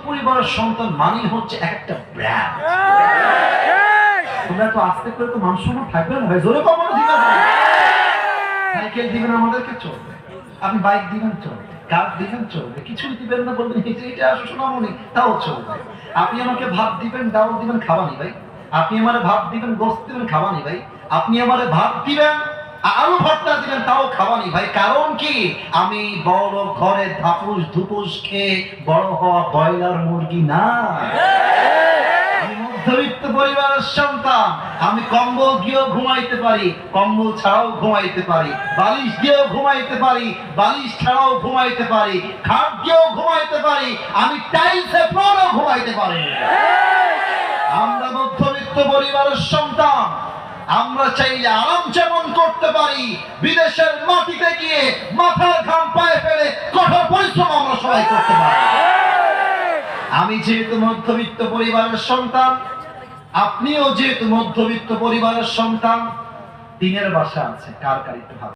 পরিবারের সন্তান মানেই হচ্ছে একটা ব্র্যান্ড। তোমরা তো আস্তে করে তো মান সম্মান থাকবে না ভাই, জোরে কমানো দিবেন। সাইকেল দিবেন আমাদেরকে, চলবে। আপনি বাইক দিবেন, চলবে। কার দিবেন, চলবে। কিছুই দিবেন না, বলবেন এটা আসো সোনামণি, তাও চলবে। আপনি আমাকে ভাত দিবেন, ডাউল দিবেন, খাওয়ানি ভাই। আপনি আমারে ভাত দিবেন, গোস্ত দিবেন, খাওয়ানি ভাই। আপনি আমারে ভাত দিবেন, আলু ভর্তা দিবেন, তাও খাওয়ানি ভাই। কারণ কি, আমি বড় ঘরে ধাপুস ধুপুস খেয়ে বড় হওয়া ব্রয়লার মুরগি না। আমি মধ্যবিত্ত পরিবারের সন্তান। আমি কম্বল দিয়েও ঘুমাইতে পারি, কম্বল ছাড়াও ঘুমাইতে পারি, বালিশ দিয়েও ঘুমাইতে পারি, বালিশ ছাড়াও ঘুমাইতে পারি, খাট দিয়েও ঘুমাইতে পারি, আমি টাইলসে ফ্লোরেও ঘুমাইতে পারি। আমরা মধ্যবিত্ত পরিবারের সন্তান। আমরা চাইলে আরাম যেমন করতে পারি, বিদেশের মাটিতে গিয়ে মাথার ঘাম পায়ে ফেলে কঠোর পরিশ্রম আমরা সবাই করতে পারি। আমি যেহেতু মধ্যবিত্ত পরিবারের সন্তান, আপনিও যেহেতু মধ্যবিত্ত পরিবারের সন্তান, দিনের বাসা আছে, কার কার একটু ভালো।